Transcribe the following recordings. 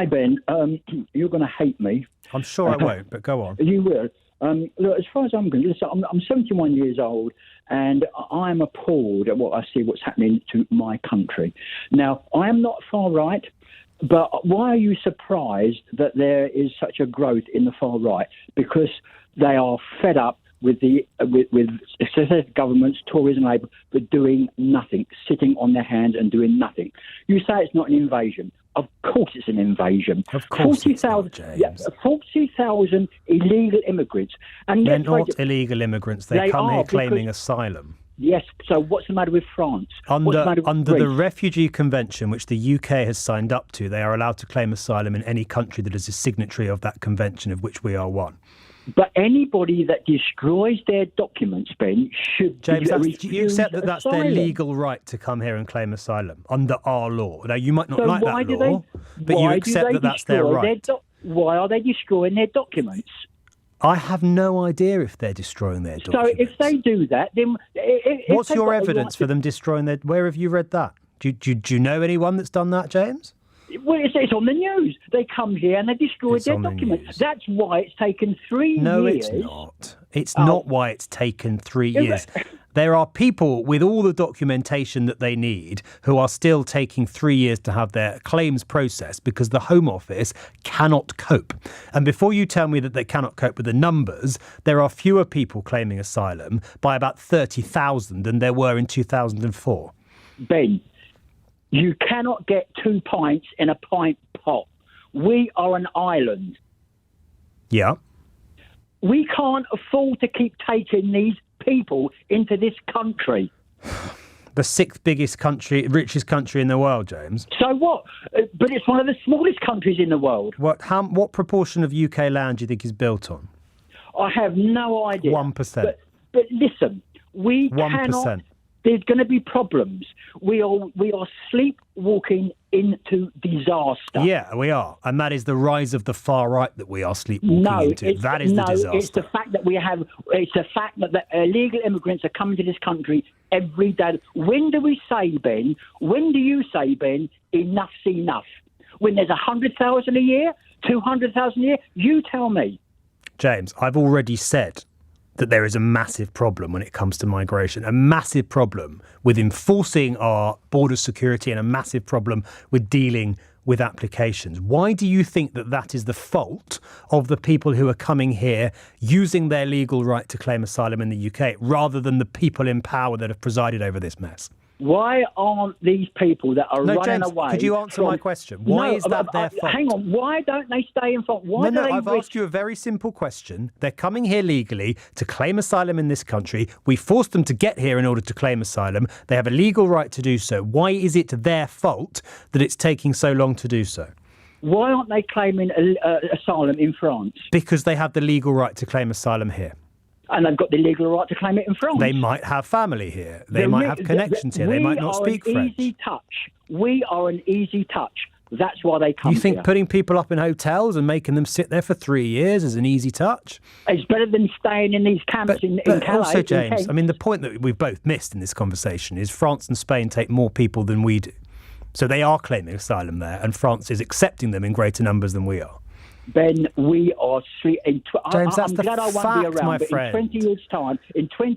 Hi, Ben. You're going to hate me. I'm sure I won't, but go on. You will. Look, as far as I'm concerned, listen, I'm 71 years old, and I'm appalled at what's happening to my country. Now, I am not far right, but why are you surprised that there is such a growth in the far right? Because they are fed up with successive governments, Tories and Labour, but doing nothing, sitting on their hands and doing nothing. You say it's not an invasion. Of course it's an invasion. Of course 40,000 illegal immigrants. And they're not illegal immigrants. They come here claiming asylum. Yes, so what's the matter with France? Under the Refugee Convention, which the UK has signed up to, they are allowed to claim asylum in any country that is a signatory of that convention, of which we are one. But anybody that destroys their documents, Ben, should James, you accept that that's their legal right to come here and claim asylum under our law. Now, you might not like that law, but you accept that that's their right. Why are they destroying their documents? I have no idea if they're destroying their documents. So if they do that, then... What's your evidence for them destroying their... Where have you read that? Do you know anyone that's done that, James? Well, it's on the news. They come here and they destroy their documents. That's why it's taken 3 years. No, it's not. It's not why it's taken 3 years. There are people with all the documentation that they need who are still taking 3 years to have their claims processed because the Home Office cannot cope. And before you tell me that they cannot cope with the numbers, there are fewer people claiming asylum by about 30,000 than there were in 2004. Ben, you cannot get 2 pints in a pint pot. We are an island. Yeah. We can't afford to keep taking these people into this country. The 6th biggest country, richest country in the world, James. So what? But it's one of the smallest countries in the world. What proportion of UK land do you think is built on? I have no idea. 1%. But listen, we 1%. cannot... There's going to be problems. We are sleepwalking into disaster. Yeah, we are. And that is the rise of the far right that we are sleepwalking into. That is the disaster. It's the fact that it's the fact that the illegal immigrants are coming to this country every day. When do you say, Ben, enough's enough? When there's 100,000 a year, 200,000 a year? You tell me. James, I've already said that there is a massive problem when it comes to migration, a massive problem with enforcing our border security and a massive problem with dealing with applications. Why do you think that is the fault of the people who are coming here using their legal right to claim asylum in the UK rather than the people in power that have presided over this mess? Why aren't these people that are running James, away... Could you answer my question? Why is that their fault? Hang on, why don't they stay in front? I've asked you a very simple question. They're coming here legally to claim asylum in this country. We forced them to get here in order to claim asylum. They have a legal right to do so. Why is it their fault that it's taking so long to do so? Why aren't they claiming asylum in France? Because they have the legal right to claim asylum here. And they've got the legal right to claim it in France. They might have family here. They might have connections here. They might not speak French. We are an easy touch. That's why they come here. You think putting people up in hotels and making them sit there for 3 years is an easy touch? It's better than staying in these camps in Calais. Also, James, I mean, the point that we've both missed in this conversation is France and Spain take more people than we do. So they are claiming asylum there, and France is accepting them in greater numbers than we are. Ben, we are James, that's the fact, won't be around, my but friend. in 20 years' time,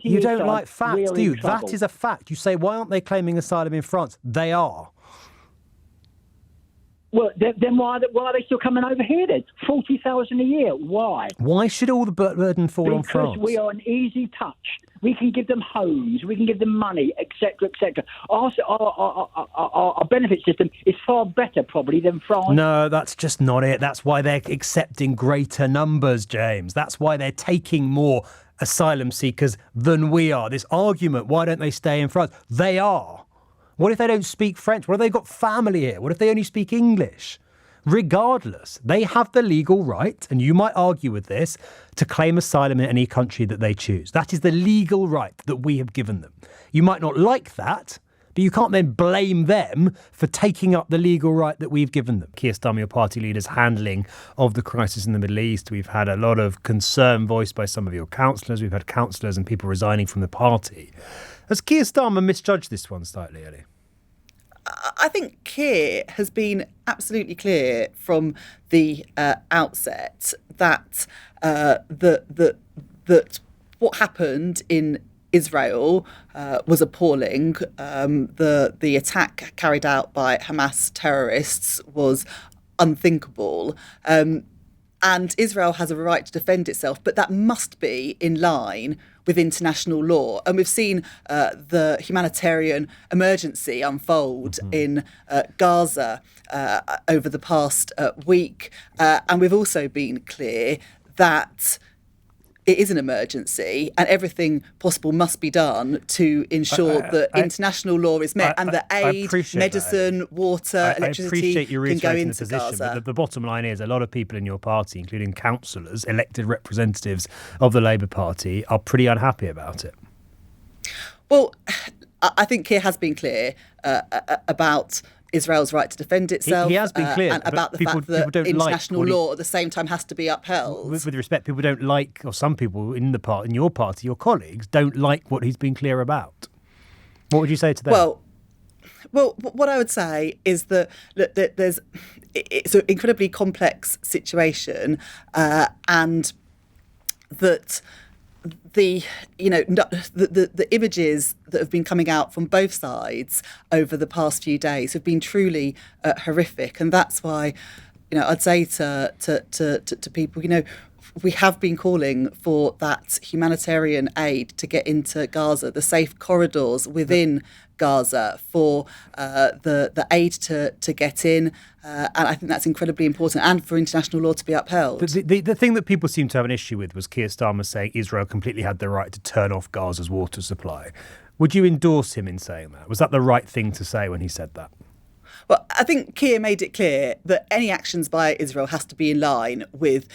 you don't like facts, do you? That is a fact. You say, why aren't they claiming asylum in France? They are. Well, then why are they still coming over here then? 40,000 a year. Why? Why should all the burden fall on France? Because we are an easy touch. We can give them homes, we can give them money, etc., etc. Our benefit system is far better, probably, than France. No, that's just not it. That's why they're accepting greater numbers, James. That's why they're taking more asylum seekers than we are. This argument, why don't they stay in France? They are. What if they don't speak French? What if they've got family here? What if they only speak English? Regardless, they have the legal right, and you might argue with this, to claim asylum in any country that they choose. That is the legal right that we have given them. You might not like that, but you can't then blame them for taking up the legal right that we've given them. Keir Starmer, your party leader's handling of the crisis in the Middle East. We've had a lot of concern voiced by some of your councillors. We've had councillors and people resigning from the party. Has Keir Starmer misjudged this one slightly, Ellie? I think Keir has been absolutely clear from the outset that that what happened in Israel was appalling. The attack carried out by Hamas terrorists was unthinkable. And Israel has a right to defend itself, but that must be in line with international law. And we've seen the humanitarian emergency unfold in Gaza over the past week. And we've also been clear that it is an emergency and everything possible must be done to ensure that international law is met and that aid, medicine, water, electricity can go into Gaza. But the bottom line is a lot of people in your party, including councillors, elected representatives of the Labour Party, are pretty unhappy about it. Well, I think Keir has been clear about Israel's right to defend itself. He has been clear, and about the fact that international law at the same time has to be upheld. With respect, people don't like, or some people in your party, your colleagues, don't like what he's been clear about. What would you say to that? Well, what I would say is that it's an incredibly complex situation, and that the images that have been coming out from both sides over the past few days have been truly horrific, and that's why I'd say to people, we have been calling for that humanitarian aid to get into Gaza, the safe corridors within Gaza for the aid to get in. And I think that's incredibly important, and for international law to be upheld. The thing that people seem to have an issue with was Keir Starmer saying Israel completely had the right to turn off Gaza's water supply. Would you endorse him in saying that? Was that the right thing to say when he said that? Well, I think Keir made it clear that any actions by Israel has to be in line with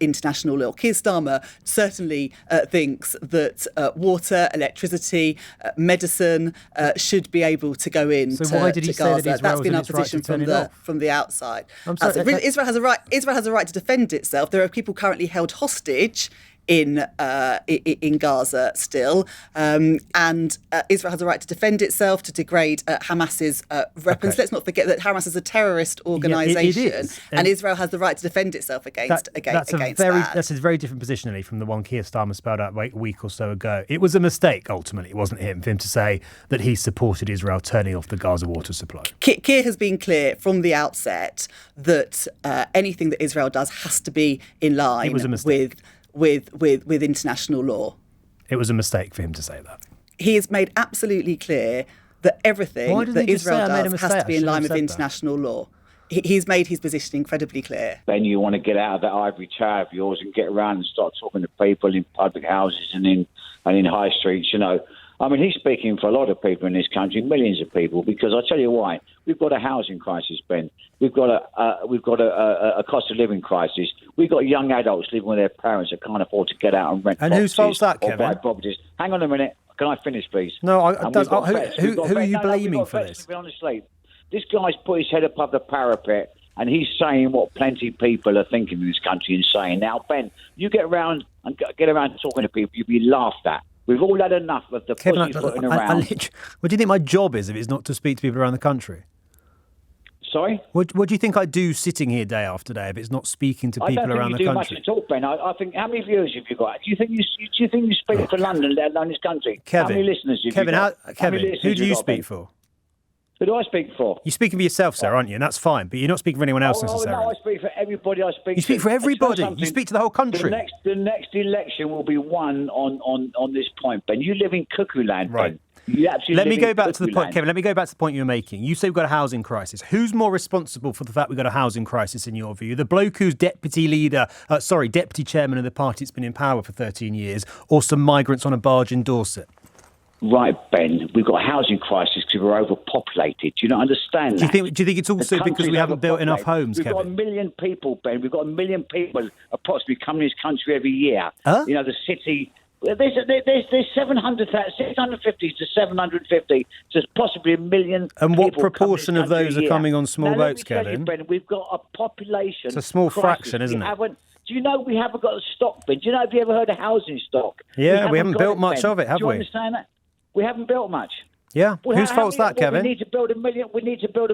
international law. Keir Starmer certainly thinks that water, electricity, medicine should be able to go in so why did he Gaza. Say that That's been our position from the outside. Israel has a right to defend itself. There are people currently held hostage in Gaza still, and Israel has a right to defend itself, to degrade Hamas's weapons. Okay. Let's not forget that Hamas is a terrorist organisation, and Israel has the right to defend itself against that. That's a very different position, Ali, from the one Keir Starmer spelled out a week or so ago. It was a mistake, ultimately, it wasn't for him to say that he supported Israel turning off the Gaza water supply. Keir has been clear from the outset that anything that Israel does has to be in line with international law. It was a mistake for him to say that. He has made absolutely clear that everything that Israel does has to be in line with international law. He's made his position incredibly clear. Then you want to get out of that ivory tower of yours and get around and start talking to people in public houses and in high streets, I mean, he's speaking for a lot of people in this country, millions of people, because I tell you why. We've got a housing crisis, Ben. We've got a cost of living crisis. We've got young adults living with their parents that can't afford to get out and rent. And whose fault's that, Kevin? Buy properties. Hang on a minute. Can I finish, please? No, who are you blaming for this? Honestly, this guy's put his head above the parapet, and he's saying what plenty of people are thinking in this country and saying. Now, Ben, you get around talking to people, you'll be laughed at. We've all had enough of the pussyfooting around. What do you think my job is if it's not to speak to people around the country? Sorry? What do you think I do sitting here day after day if it's not speaking to people around the country? I don't think you do much at all, Ben. I think, how many viewers have you got? Do you think you speak for London, let alone this country? Kevin, how many listeners have you got? Kevin, who do you speak for? Who do I speak for? You're speaking for yourself, sir, aren't you? And that's fine, but you're not speaking for anyone else necessarily. No, I speak for everybody I speak to. You speak for everybody. You speak to the whole country. The next election will be won on this point, Ben. You live in cuckoo land, right? Ben. Let me go back to the point, Kevin. Let me go back to the point you were making. You say we've got a housing crisis. Who's more responsible for the fact we've got a housing crisis in your view? The bloke who's deputy chairman of the party that's been in power for 13 years, or some migrants on a barge in Dorset? Right, Ben, we've got a housing crisis because we're overpopulated. Do you not understand that? Do you think it's also because we haven't built enough homes, Kevin? We've got 1 million people, Ben. We've got 1 million people approximately coming to this country every year. Huh? The city... There's 650 to 750 to possibly 1 million. And what proportion of those are coming on small boats, Kevin? Ben, we've got a population. It's a small fraction, isn't it? Do you know we haven't got a stock, Ben? Do you know, have you ever heard of housing stock? Yeah, we haven't built much of it, have we? Do you understand that? We haven't built much. Yeah. Whose fault's that, Kevin? We need to build a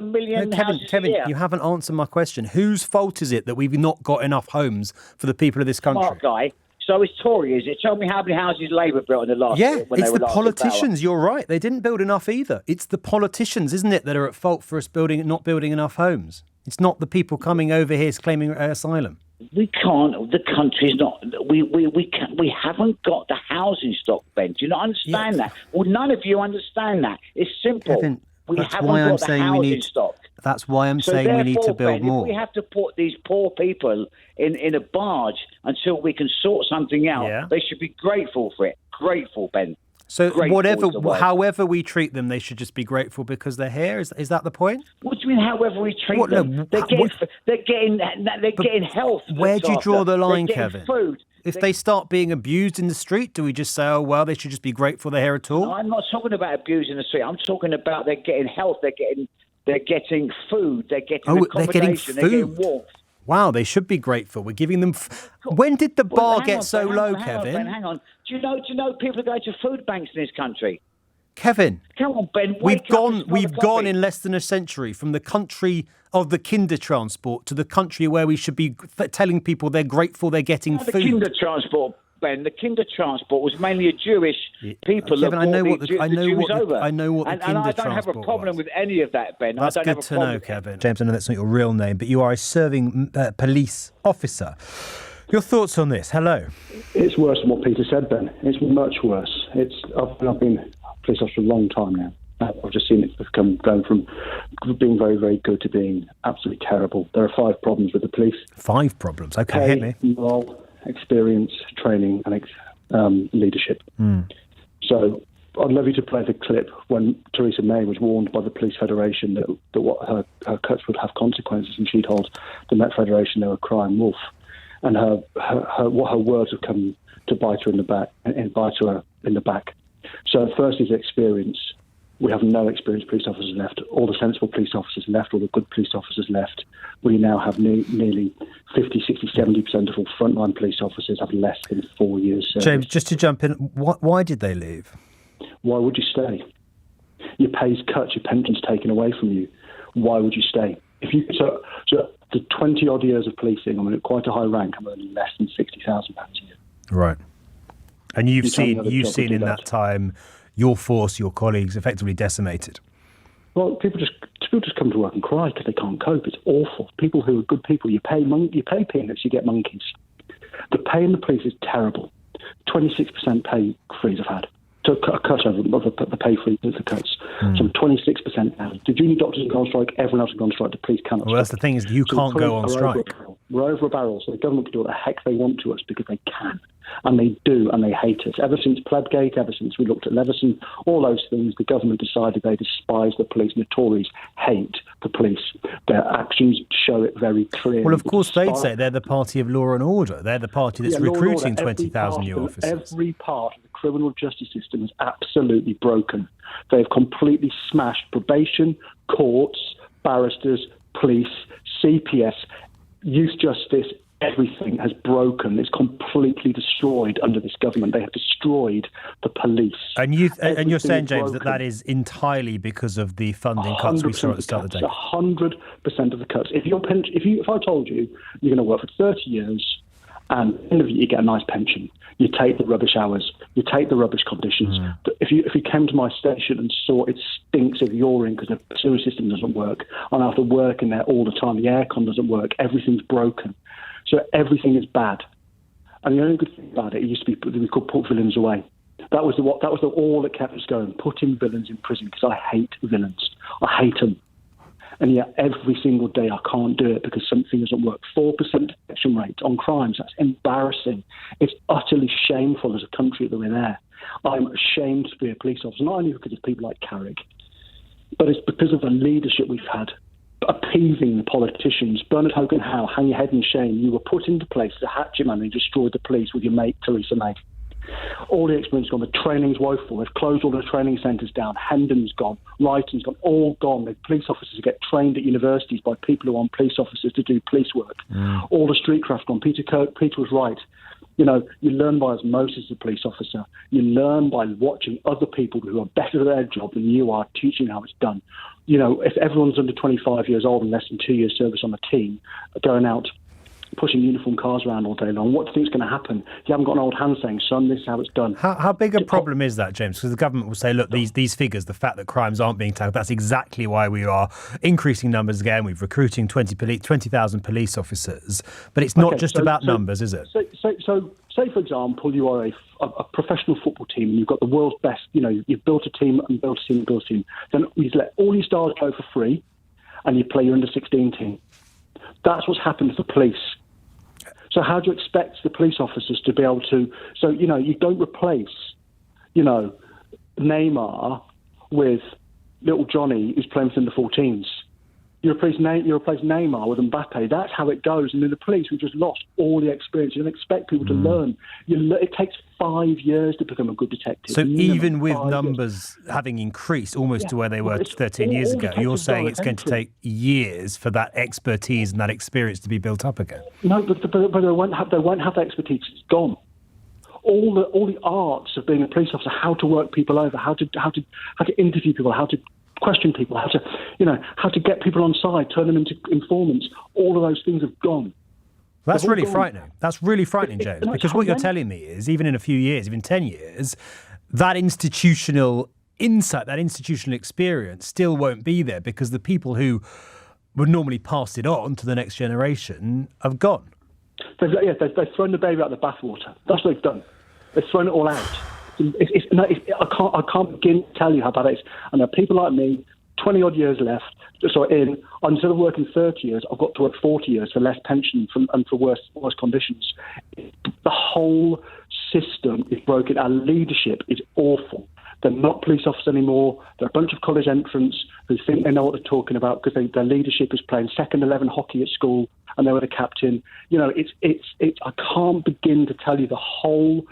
million houses a year. You haven't answered my question. Whose fault is it that we've not got enough homes for the people of this country? Smart guy. So it's Tory, is it? Tell me how many houses Labour built in the last Yeah, year when it's they were the last in power. politicians. You're right. They didn't build enough either. It's the politicians, isn't it, that are at fault for us not building enough homes. It's not the people coming over here claiming asylum. We can't. The country's not. We haven't got the housing stock, Ben. Do you not understand that? Well, none of you understand that. It's simple. Kevin, we that's haven't why I'm got the saying housing we need. stock. That's why I'm saying we need to build Ben, more. If we have to put these poor people in a barge until we can sort something out, they should be grateful for it. Grateful, Ben. So however we treat them, they should just be grateful because they're here. Is that the point? What do you mean? However we treat them, they're getting health. Where do you draw the line, they're Kevin? Food. If they start being abused in the street, do we just say, oh well, they should just be grateful they're here at all? No, I'm not talking about abuse in the street. I'm talking about they're getting health. They're getting food. They're getting accommodation. They're getting warmth. Wow, they should be grateful. We're giving them. When did the bar get so low, Kevin? Hang on. Do you know people are going to food banks in this country? Kevin, come on, Ben. We've gone in less than a century from the country of the kinder transport to the country where we should be telling people they're grateful they're getting food. The kinder transport, Ben. The kinder transport was mainly a Jewish people. Kevin, I know what the kinder transport and I don't have a problem with any of that, Ben. That's good to know, Kevin. James, I know that's not your real name, but you are a serving police officer. Your thoughts on this? Hello. It's worse than what Peter said, Ben. It's much worse. I've been a police officer for a long time now. I've just seen it going from being very, very good to being absolutely terrible. There are 5 problems with the police. 5 problems? Okay, hit me. Morale, experience, training, and leadership. So I'd love you to play the clip when Theresa May was warned by the Police Federation that what her cuts would have consequences, and she told the Met Federation they were a crying wolf. And her words have come to bite her in the back and bite her in the back. So first is experience. We have no experienced police officers left. All the sensible police officers left. All the good police officers left. We now have nearly 50, 60, 70% of all frontline police officers have less than 4 years service. James, just to jump in, why did they leave? Why would you stay? Your pay's cut, your pension's taken away from you. Why would you stay? So the 20-odd years of policing, I'm at quite a high rank, I'm earning less than £60,000 a year. Right. And you've seen in that time your force, your colleagues effectively decimated. Well, people just come to work and cry because they can't cope. It's awful. People who are good people, you pay peanuts, you get monkeys. The pay in the police is terrible. 26% pay freeze I've had. So a cut over the pay freeze, the cuts. So 26% now. The junior doctors have gone on strike, everyone else has gone on strike, the police cannot. Well, that's the thing is you can't go on strike. We're over a barrel, so the government can do what the heck they want to us because they can. And they do, and they hate us. Ever since Plebgate, ever since we looked at Leveson, all those things, the government decided they despise the police, and the Tories hate the police. Their actions show it very clearly. Well, of course, they'd say they're the party of law and order. They're the party that's recruiting 20,000 new officers. Every part of the criminal justice system is absolutely broken. They've completely smashed probation, courts, barristers, police, CPS, youth justice. Everything has broken. It's completely destroyed under this government. They have destroyed the police. And you're saying, James, that is entirely because of the funding cuts we saw at the start of the day. 100% of the cuts. If I told you you're going to work for 30 years and at the end of it you get a nice pension, you take the rubbish hours, you take the rubbish conditions. If you came to my station and saw it stinks of urine because the sewer system doesn't work, and I have to work in there all the time, the aircon doesn't work, everything's broken. So everything is bad. And the only good thing about it used to be we could put villains away. That was all that kept us going, putting villains in prison, because I hate villains. I hate them. And yet every single day I can't do it because something doesn't work. 4% detection rate on crimes, that's embarrassing. It's utterly shameful as a country that we're there. I'm ashamed to be a police officer, not only because of people like Carrick, but it's because of the leadership we've had. Appeasing the politicians. Bernard Hogan Howe, hang your head in shame. You were put into place as a hatchet man and destroyed the police with your mate Theresa May. All the experience gone. The training's woeful. They've closed all the training centres down. Hendon's gone. Wrighton's gone. All gone. The police officers get trained at universities by people who aren't police officers to do police work. All the streetcraft gone. Peter was right. You know, you learn by osmosis as a police officer. You learn by watching other people who are better at their job than you are, teaching how it's done. You know, if everyone's under 25 years old and less than 2 years service on a team, going out pushing uniform cars around all day long, what do you think is going to happen? You haven't got an old hand saying, son, this is how it's done. How big a problem is that, James? Because the government will say, look, these figures, the fact that crimes aren't being tackled, that's exactly why we are increasing numbers again. We're recruiting 20,000 police officers. But it's not just about numbers, is it? So, say, for example, you are a professional football team and you've got the world's best, you know, you've built a team and built a team and built a team. Then you let all your stars go for free and you play your under-16 team. That's what's happened to the police. So how do you expect the police officers to be able to... So, you know, you don't replace, you know, Neymar with little Johnny who's playing within the 14s. You replace Neymar with Mbappe. That's how it goes. And in the police, we've just lost all the experience. You don't expect people to learn. It takes 5 years to become a good detective. So even with numbers having increased almost to where they were 13 years ago, you're saying it's going to take years for that expertise and that experience to be built up again? No, but they won't have that expertise. It's gone. All the arts of being a police officer, how to work people over, how to interview people, how to question people, how to get people on side, turn them into informants. All of those things have gone. That's really frightening. That's really frightening, James, because what you're telling me is, even in a few years, even 10 years, that institutional insight, that institutional experience still won't be there because the people who would normally pass it on to the next generation have gone. They've thrown the baby out of the bathwater. That's what they've done. They've thrown it all out. I can't begin to tell you how bad it is. And there are people like me, 20 odd years left. So instead of working 30 years, I've got to work 40 years for less pension and for worse conditions. The whole system is broken. Our leadership is awful. They're not police officers anymore. They're a bunch of college entrants who think they know what they're talking about because their leadership is playing second 11 hockey at school and they were the captain. You know, I can't begin to tell you the whole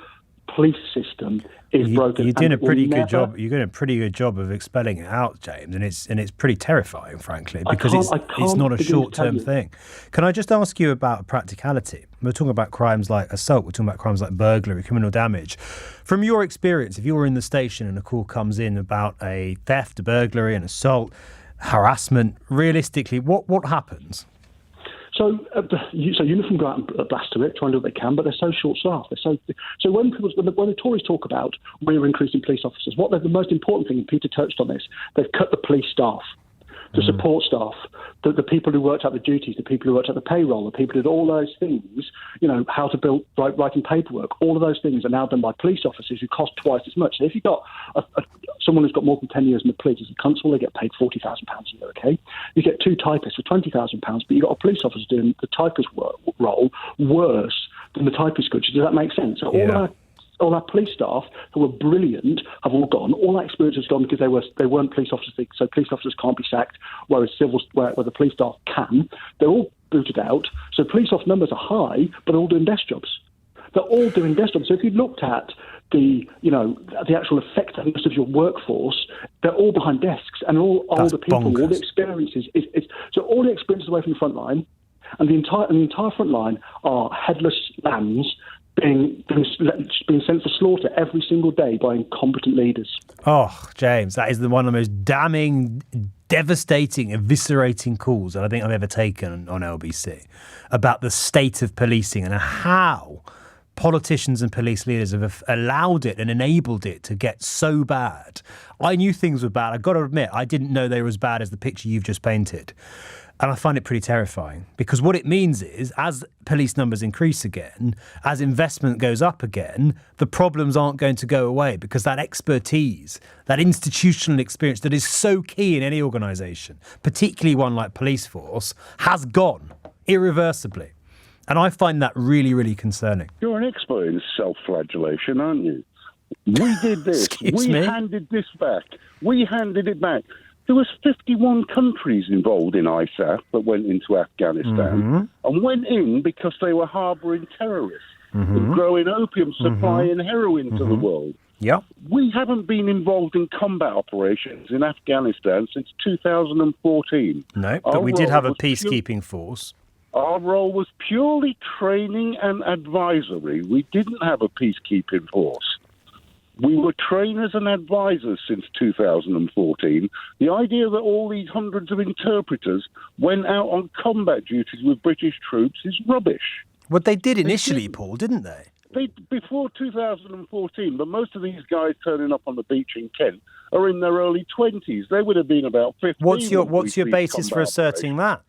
police system is broken. You're doing a pretty good job. You're doing a pretty good job of expelling it out, James, and it's pretty terrifying, frankly, because it's not a short-term thing. Can I just ask you about practicality? We're talking about crimes like assault. We're talking about crimes like burglary, criminal damage. From your experience, if you're in the station and a call comes in about a theft, a burglary, an assault, harassment, realistically, what happens? So uniform go out and blast to it, try and do what they can, but they're so short-staffed. So when the Tories talk about we're increasing police officers, the most important thing, and Peter touched on this, they've cut the police staff, the support staff, the people who worked out the duties, the people who worked out the payroll, the people who did all those things, you know, how to build, writing paperwork, all of those things are now done by police officers who cost twice as much. So if you've got someone who's got more than 10 years in the police as a constable, they get paid £40,000 a year, okay? You get two typists for £20,000, but you've got a police officer doing the typist role worse than the typist could. Does that make sense? So all our police staff who were brilliant have all gone. All that experience has gone because they weren't police officers, so police officers can't be sacked, where the police staff can. They're all booted out. So police officer numbers are high, but they're all doing desk jobs. They're all doing desk jobs. So if you looked at the actual effectiveness of your workforce, they're all behind desks and all older people, bonkers. All the experiences. So all the experiences away from the front line, and the entire front line are headless lambs being sent for slaughter every single day by incompetent leaders. Oh, James, that is one of the most damning, devastating, eviscerating calls that I think I've ever taken on LBC about the state of policing and how politicians and police leaders have allowed it and enabled it to get so bad. I knew things were bad. I've got to admit, I didn't know they were as bad as the picture you've just painted. And I find it pretty terrifying because what it means is as police numbers increase again, as investment goes up again, the problems aren't going to go away because that expertise, that institutional experience that is so key in any organisation, particularly one like police force, has gone irreversibly. And I find that really, really concerning. You're an expert in self-flagellation, aren't you? We did this. Handed this back. We handed it back. There was 51 countries involved in ISAF that went into Afghanistan and went in because they were harbouring terrorists and growing opium supply and heroin to the world. Yep. We haven't been involved in combat operations in Afghanistan since 2014. No, but we did have a peacekeeping force. Our role was purely training and advisory. We didn't have a peacekeeping force. We were trainers and advisors since 2014. The idea that all these hundreds of interpreters went out on combat duties with British troops is rubbish. Well, they did initially, Paul, didn't they? Before 2014, but most of these guys turning up on the beach in Kent are in their early 20s. They would have been about 15. What's your basis for asserting that?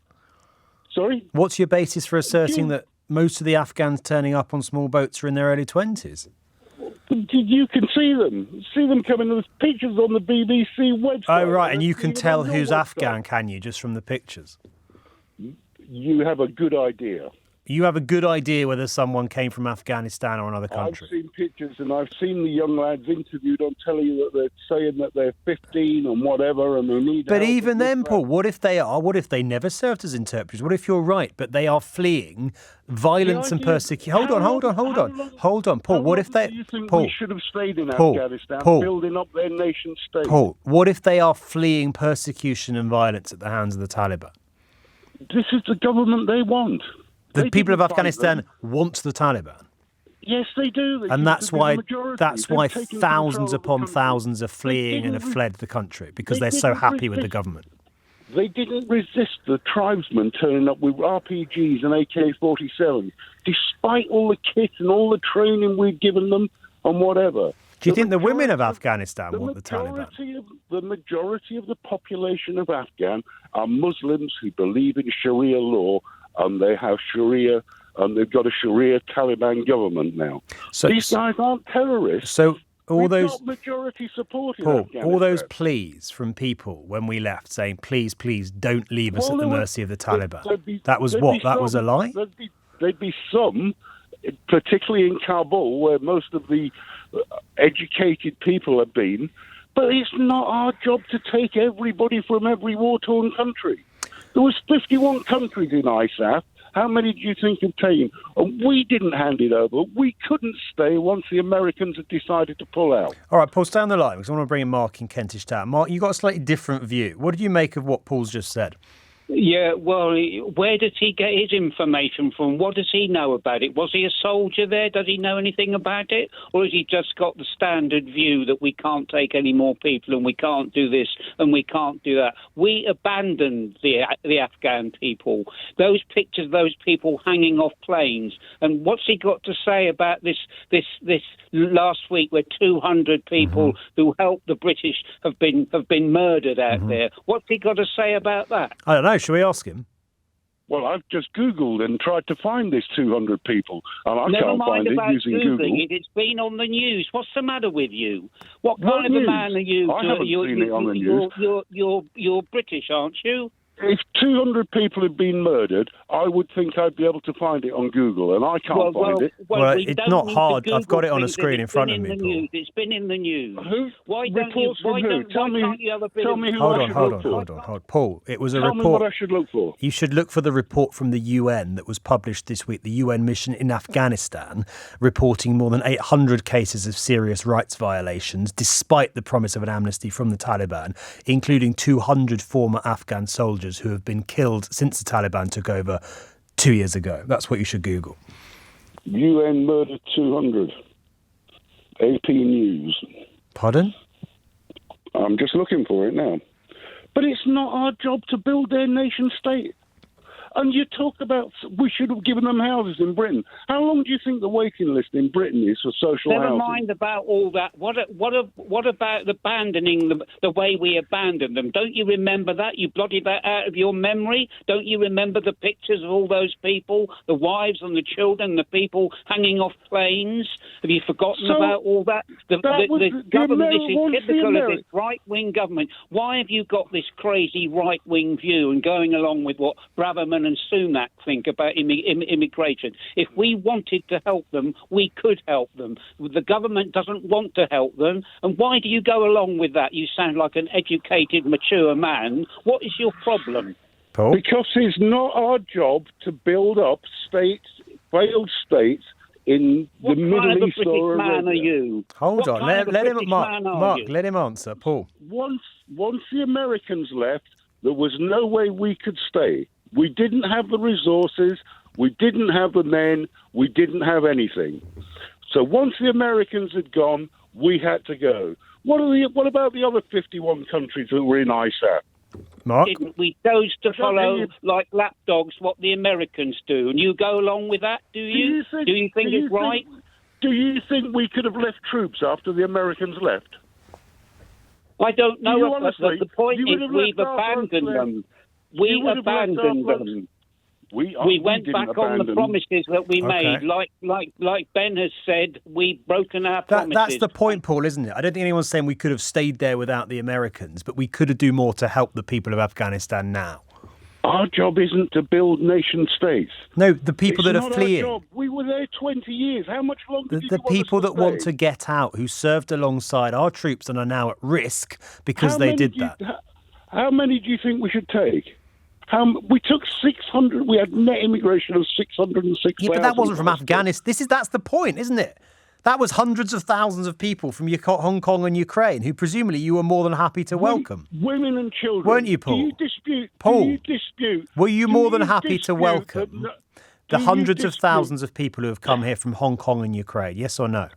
Sorry? What's your basis for asserting that most of the Afghans turning up on small boats are in their early 20s? You can see them. See them coming. There's pictures on the BBC website. Oh, right, and you can tell who's Afghan, can you, just from the pictures? You have a good idea. You have a good idea whether someone came from Afghanistan or another country. I've seen pictures and I've seen the young lads interviewed on telly that they're saying that they're 15 and whatever and they need But help even and then, this, Paul, what if they are? What if they never served as interpreters? What if you're right, but they are fleeing violence and persecution? Hold on, Paul. What if they? Do you think Paul, we should have stayed in Paul, Afghanistan, Paul, building up their nation state? Paul, what if they are fleeing persecution and violence at the hands of the Taliban? This is the government they want. The They people of didn't find Afghanistan them. want the Taliban. Yes, they do. They And seem that's to be the why majority. that's They've why taken thousands control of the upon country. thousands are fleeing and didn't have fled the country because they they're so didn't happy with the resist. government. They didn't resist the tribesmen turning up with RPGs and AK-47, despite all the kit and all the training we'd given them and whatever. Do you think the women of Afghanistan The want the Taliban? the majority of the population of Afghan are Muslims who believe in Sharia law, and they have Sharia, and they've got a Sharia Taliban government now. So These guys aren't terrorists. So all We've those got majority support in Paul, Afghanistan. all those pleas from people when we left saying, please, please don't leave us Well, at the there mercy of the there'd Taliban. be- That was there'd what? be That was a some- lie? There'd be some, particularly in Kabul, where most of the educated people have been, but it's not our job to take everybody from every war-torn country. There was 51 countries in ISAF. How many do you think have taken? And we didn't hand it over. We couldn't stay once the Americans had decided to pull out. All right, Paul, stay on the line because I want to bring in Mark in Kentish Town. Mark, you got a slightly different view. What did you make of what Paul's just said? Yeah, well, where does he get his information from? What does he know about it? Was he a soldier there? Does he know anything about it? Or has he just got the standard view that we can't take any more people and we can't do this and we can't do that? We abandoned the Afghan people. Those pictures, those people hanging off planes. And what's he got to say about this last week where 200 people who helped the British have been murdered out there? What's he got to say about that? I don't know. Shall we ask him? Well, I've just Googled and tried to find this 200 people, and I Never can't mind find it about using Googling Google. it. It's been on the news. What's the matter with you? What What kind of a news? man are you? I haven't seen it on the news. You're British, aren't you? If 200 people had been murdered, I would think I'd be able to find it on Google, and I can't find it. Well, we it's don't not need hard. to I've got it on a Google screen in things. front It's of been me, in the Paul. news. It's been in the news. Who? Why don't you? Reports from Why who? don't? Tell Why me. can't you have a bit Tell of? me who Hold I on, should hold look on, for. hold on, hold on. Paul, it was a Tell me what report. I should look for. You should look for the report from the UN that was published this week, the UN mission in Afghanistan, reporting more than 800 cases of serious rights violations, despite the promise of an amnesty from the Taliban, including 200 former Afghan soldiers who have been killed since the Taliban took over 2 years ago. That's what you should Google. UN murdered 200. AP News. Pardon? I'm just looking for it now. But it's not our job to build their nation state. And you talk about we should have given them houses in Britain. How long do you think the waiting list in Britain is for social Never housing? mind about all that. What about abandoning them the way we abandoned them? Don't you remember that? You blotted that out of your memory? Don't you remember the pictures of all those people, the wives and the children, the people hanging off planes? Have you forgotten about all that? The government, this is typical of this right-wing government. Why have you got this crazy right-wing view and going along with what Braverman and Sunak think about immigration? If we wanted to help them, we could help them. The government doesn't want to help them. And why do you go along with that? You sound like an educated, mature man. What is your problem? Paul? Because it's not our job to build up states, failed states, in the Middle East or What kind of a British man are Arabia. you? Hold on. Let him, Mark, Mark, let him answer. Paul. Once the Americans left, there was no way we could stay. We didn't have the resources. We didn't have the men. We didn't have anything. So once the Americans had gone, we had to go. What about the other 51 countries that were in ISAF? Mark? We chose to follow, like lapdogs, what the Americans do. And you go along with that, do you? Do you think it's right? Do you think we could have left troops after the Americans left? I don't know. Honestly, the point is we've abandoned them. We abandoned them. We went back on the promises that we made. Like Ben has said, we've broken our promises. That's the point, Paul, isn't it? I don't think anyone's saying we could have stayed there without the Americans, but we could have do more to help the people of Afghanistan now. Our job isn't to build nation states. No, the people that are fleeing. Our job. We were there 20 years. How much longer do you want us to people that stay? want to get out, who served alongside our troops and are now at risk because they did that. How many do you think we should take? We took 600. We had net immigration of 606,000. Yeah, but that wasn't from Afghanistan. That's the point, isn't it? That was hundreds of thousands of people from Hong Kong and Ukraine, who presumably you were more than happy to welcome. Women and children. Weren't you, Paul? Do you dispute? Paul, do you dispute? Were you more than happy to welcome the hundreds of thousands of people who have come here from Hong Kong and Ukraine? Yes or no?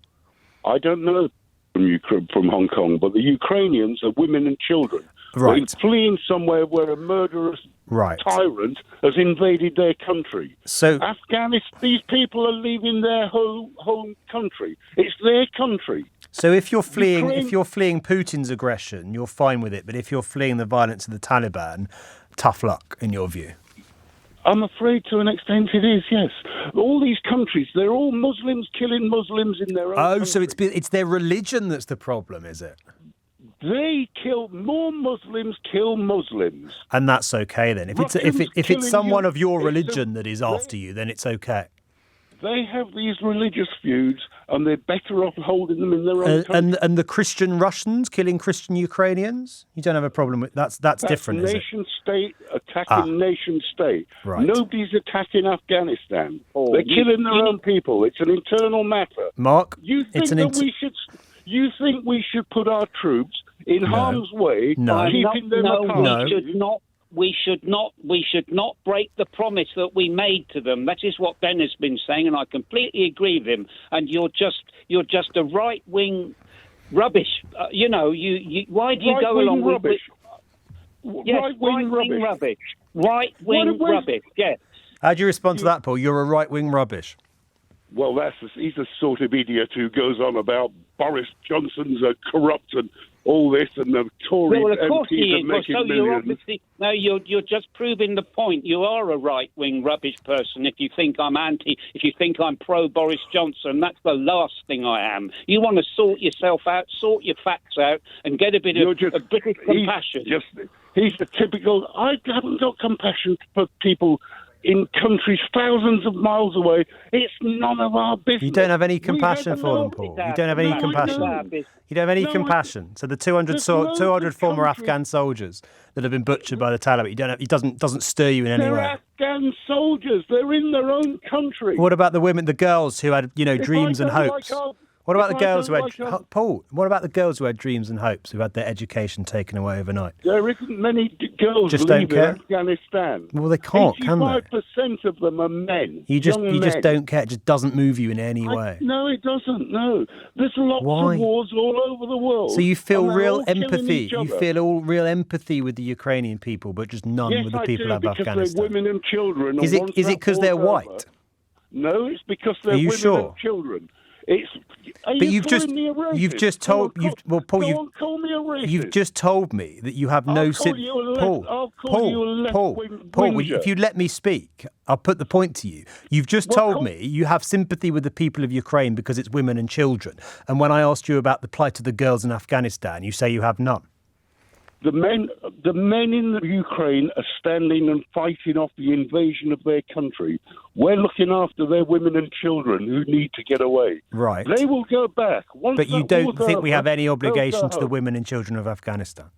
I don't know from Hong Kong, but the Ukrainians are women and children. Right. They're fleeing somewhere where a murderous tyrant has invaded their country. So Afghanistan, these people are leaving their home country. It's their country. So if you're fleeing Putin's aggression, you're fine with it. But if you're fleeing the violence of the Taliban, tough luck, in your view. I'm afraid to an extent it is, yes. All these countries, they're all Muslims killing Muslims in their own country. So it's their religion that's the problem, is it? They kill more Muslims, kill Muslims, and that's okay then. If it's someone of your religion that is after you, then it's okay. They have these religious feuds, and they're better off holding them in their own country. And the Christian Russians killing Christian Ukrainians, you don't have a problem with that's different. Nation state attacking nation state. Right. Nobody's attacking Afghanistan. They're killing their own people. It's an internal matter. Mark, you think we should put our troops in harm's way, keeping them apart? We should not break the promise that we made to them. That is what Ben has been saying, and I completely agree with him. And you're just a right wing rubbish. Why do you go along rubbish? with right wing rubbish? Right wing rubbish. Yes. How do you respond to that, Paul? You're a right wing rubbish. Well, he's the sort of idiot who goes on about Boris Johnson's corrupt and all this, and the Tory well, of course MPs he are is. making Well, so millions. you're just proving the point. You are a right-wing rubbish person if you think if you think I'm pro-Boris Johnson. That's the last thing I am. You want to sort yourself out, sort your facts out, and get a bit of British compassion. He's the typical, I haven't got compassion for people in countries thousands of miles away. It's none of our business. You don't have any compassion for them, Paul. You don't have any compassion. You don't have any compassion. So the 200 former Afghan soldiers that have been butchered by the Taliban, it doesn't stir you in any way. They're Afghan soldiers. They're in their own country. What about the women, the girls who had, dreams and hopes? What about the girls who had Paul? What about the girls who had dreams and hopes, who had their education taken away overnight? There isn't many girls just leaving don't care. Afghanistan. Well, they can't, can they? 85% of them are men. You just don't care. It just doesn't move you in any way. No, it doesn't. No, there's lots of wars all over the world. So you feel real empathy. You feel all real empathy with the Ukrainian people, but just none with the people of Afghanistan. Because they're women and children. Is it because they're white? No, it's because they're women and children. You've just told me a racist. Paul, if you let me speak, I'll put the point to you. You've just told me you have sympathy with the people of Ukraine because it's women and children. And when I asked you about the plight of the girls in Afghanistan, you say you have none. The men in Ukraine are standing and fighting off the invasion of their country. We're looking after their women and children who need to get away. Right. They will go back. But you don't think we have any obligation to the women and children of Afghanistan?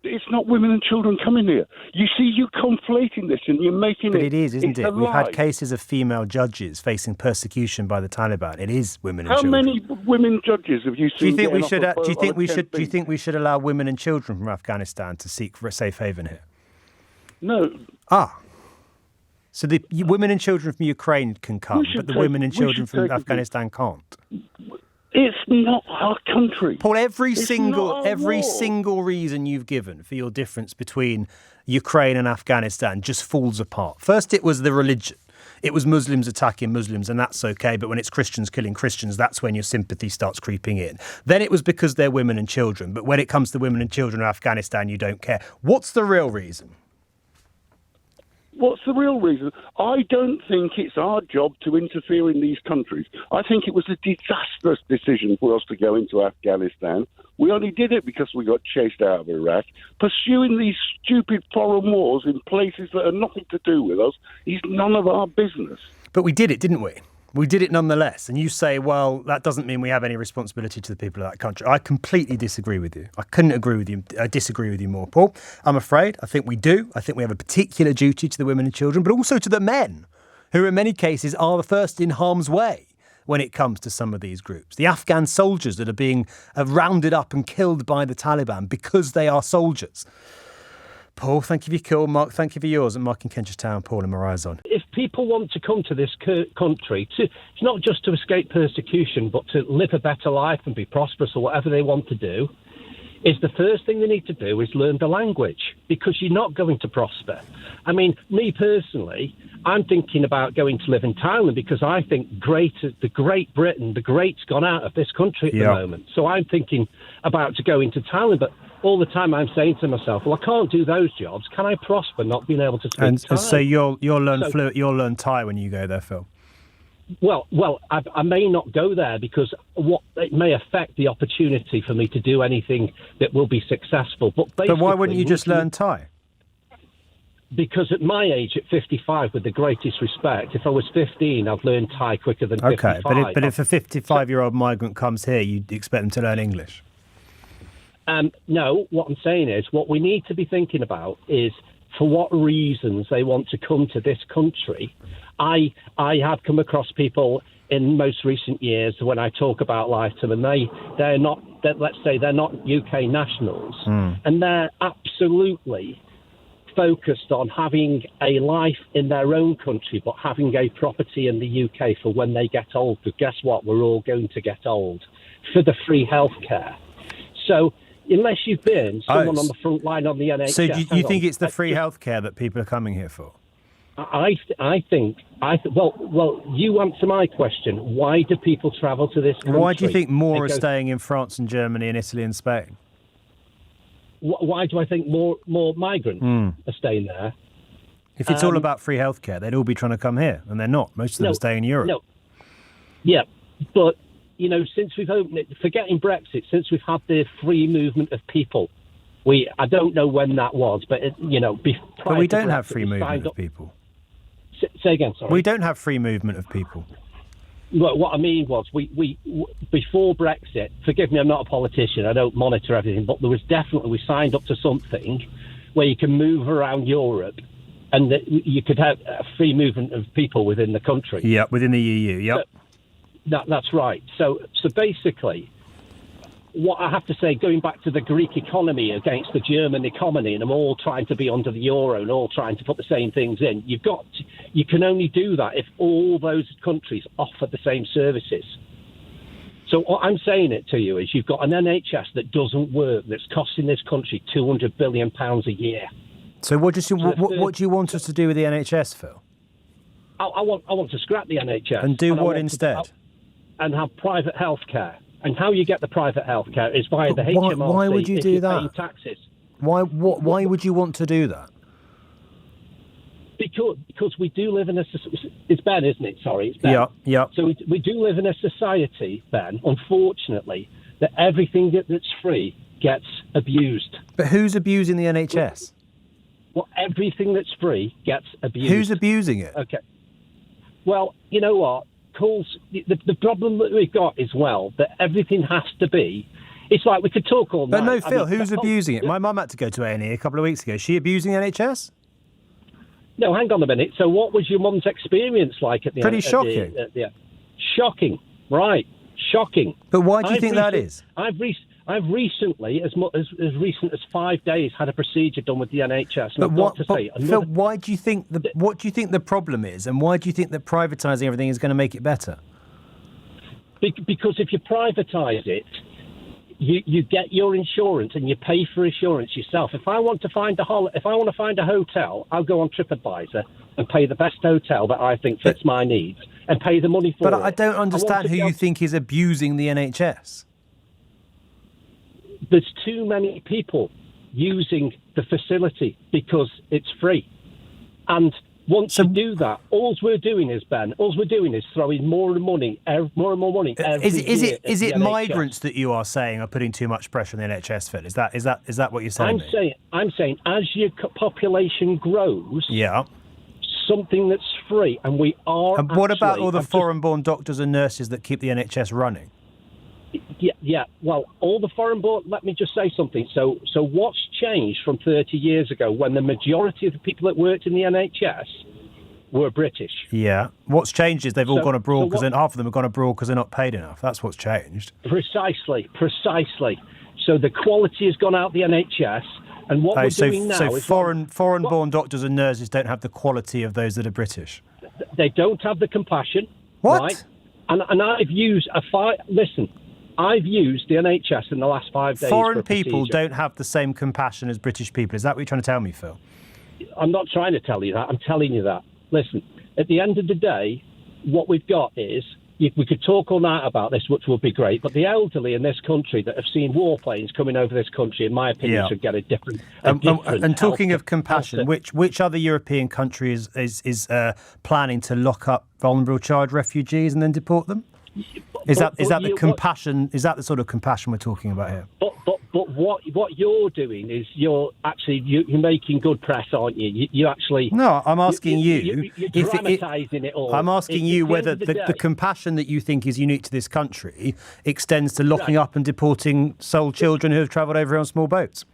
It's not women and children coming here. You see, you're conflating this and you're making But it is, isn't it? We've had cases of female judges facing persecution by the Taliban. It is women and children. How many women judges have you seen? Do you think we should allow women and children from Afghanistan to seek for a safe haven here? No. So the women and children from Ukraine can come, but the women and children from Afghanistan can't. It's not our country. Paul, every single reason you've given for your difference between Ukraine and Afghanistan just falls apart. First, it was the religion. It was Muslims attacking Muslims, and that's okay. But when it's Christians killing Christians, that's when your sympathy starts creeping in. Then it was because they're women and children. But when it comes to women and children of Afghanistan, you don't care. What's the real reason? What's the real reason? I don't think it's our job to interfere in these countries. I think it was a disastrous decision for us to go into Afghanistan. We only did it because we got chased out of Iraq. Pursuing these stupid foreign wars in places that are nothing to do with us is none of our business. But we did it, didn't we? We did it nonetheless. And you say, well, that doesn't mean we have any responsibility to the people of that country. I completely disagree with you. I couldn't agree with you. I disagree with you more, Paul. I'm afraid. I think we do. I think we have a particular duty to the women and children, but also to the men, who in many cases are the first in harm's way when it comes to some of these groups. The Afghan soldiers that are being rounded up and killed by the Taliban because they are soldiers. Paul, thank you for your call. Mark, thank you for yours. And Mark in Kentish Town, Paul and Mariah's on. If people want to come to this country, it's not just to escape persecution, but to live a better life and be prosperous or whatever they want to do, is the first thing they need to do is learn the language, because you're not going to prosper. I mean, me personally, I'm thinking about going to live in Thailand because I think the Great Britain, the great's gone out of this country at the moment. So I'm thinking about to go into Thailand, but all the time I'm saying to myself, well, I can't do those jobs. Can I prosper not being able to speak Thai? And so you'll learn Thai when you go there, Phil? Well, I may not go there because it may affect the opportunity for me to do anything that will be successful. But why wouldn't you just learn Thai? Because at my age, at 55, with the greatest respect, if I was 15, I'd learn Thai quicker than 55. Okay, but if a 55-year-old migrant comes here, you'd expect them to learn English? No, what I'm saying is what we need to be thinking about is for what reasons they want to come to this country. I have come across people in most recent years when I talk about life to them, they're not, let's say they're not UK nationals, and they're absolutely focused on having a life in their own country, but having a property in the UK for when they get old. Because guess what? We're all going to get old, for the free healthcare. So unless you've been someone on the front line on the NHS... So do you think it's the free healthcare that people are coming here for? I think, well, you answer my question. Why do people travel to this country? Why do you think more are staying in France and Germany and Italy and Spain? Why do I think more migrants are staying there? If it's all about free healthcare, they'd all be trying to come here, and they're not. Most of them are staying in Europe. No. Yeah, but, since we've opened it, forgetting Brexit, since we've had the free movement of people, I don't know when that was, but, But we don't have free movement of people. Say again, sorry. We don't have free movement of people. Well, what I mean was, we before Brexit, forgive me, I'm not a politician, I don't monitor everything, but there was we signed up to something where you can move around Europe and that you could have a free movement of people within the country. Yeah, within the EU, yep. So, that's right. So basically, what I have to say, going back to the Greek economy against the German economy, and I'm all trying to be under the euro and all trying to put the same things in, you can only do that if all those countries offer the same services. So what I'm saying it to you is you've got an NHS that doesn't work, that's costing this country £200 billion a year. So what do you want us to do with the NHS, Phil? I want to scrap the NHS. And do what instead? And have private health care. And how you get the private health care is via the HMRC. Why would you do that? Paying taxes. Why would you want to do that? Because we do live in a... It's Ben, isn't it? Sorry, it's Ben. Yeah. So we do live in a society, Ben, unfortunately, that everything that's free gets abused. But who's abusing the NHS? Well, everything that's free gets abused. Who's abusing it? Okay. Well, you know what? The problem that we've got is, that everything has to be... It's like we could talk all night. But no, Phil, who's abusing it? My mum had to go to A&E a couple of weeks ago. Is she abusing the NHS? No, hang on a minute. So what was your mum's experience like at the... Pretty shocking. Shocking, right. Shocking. But why do you think that is? I've I've recently, as recent as 5 days, had a procedure done with the NHS. But Phil, why do you think what do you think the problem is, and why do you think that privatising everything is going to make it better? Because if you privatise it, you get your insurance and you pay for insurance yourself. If I want to find a hotel, I'll go on TripAdvisor and pay the best hotel that I think fits my needs and pay the money for it. But I don't understand who you think is abusing the NHS. There's too many people using the facility because it's free. And once you do that, all we're doing is throwing more and more money every year. Is it migrants that you are saying are putting too much pressure on the NHS, Phil? Is that what you're saying? I'm saying as your population grows, something that's free, and we are. And what about all the foreign-born doctors and nurses that keep the NHS running? Yeah. Well, all the foreign-born. Let me just say something. So what's changed from 30 years ago, when the majority of the people that worked in the NHS were British? Yeah. What's changed is they've all gone abroad because half of them have gone abroad because they're not paid enough. That's what's changed. Precisely. So the quality has gone out the NHS, and what we're doing now is foreign-born doctors and nurses don't have the quality of those that are British. They don't have the compassion. What? Right? And I've used I've used the NHS in the last 5 days. Foreign people don't have the same compassion as British people. Is that what you're trying to tell me, Phil? I'm not trying to tell you that. I'm telling you that. Listen, at the end of the day, what we've got is, we could talk all night about this, which would be great, but the elderly in this country that have seen warplanes coming over this country, in my opinion, should get a different and talking of compassion, which other European country is planning to lock up vulnerable child refugees and then deport them? Is that the compassion? Is that the sort of compassion we're talking about here? But what you're doing is you're making good press, aren't you? You actually no. I'm asking you. You're dramatising it all. I'm asking you whether the compassion that you think is unique to this country extends to locking up and deporting sole children who have travelled over on small boats.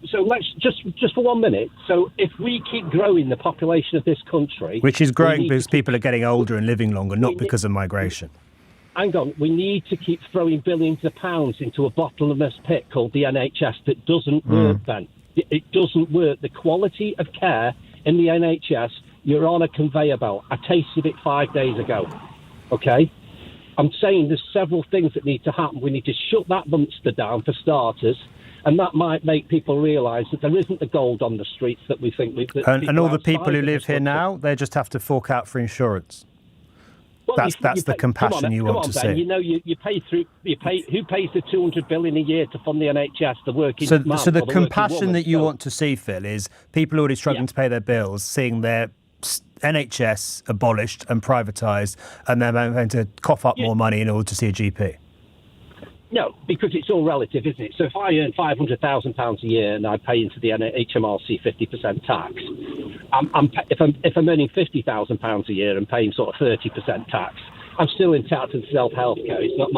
So let's just for 1 minute. So if we keep growing the population of this country, which is growing because people are getting older and living longer, not because of migration. Hang on, we need to keep throwing billions of pounds into a bottomless pit called the NHS that doesn't work, Ben. It doesn't work. The quality of care in the NHS, you're on a conveyor belt. I tasted it 5 days ago, okay? I'm saying there's several things that need to happen. We need to shut that monster down for starters, and that might make people realise that there isn't the gold on the streets that we think. And all the people who live here now, they just have to fork out for insurance. Well, that's the compassion you want to see. You know, you pay through. Who pays the $200 billion a year to fund the NHS? The working man. So the compassion that you want to see, Phil, is people already struggling to pay their bills, seeing their NHS abolished and privatised, and then having to cough up more money in order to see a GP. No, because it's all relative, isn't it? So if I earn £500,000 a year and I pay into the HMRC 50% tax, if I'm earning £50,000 a year and paying sort of 30% tax, I'm still entitled to self-health care. It's not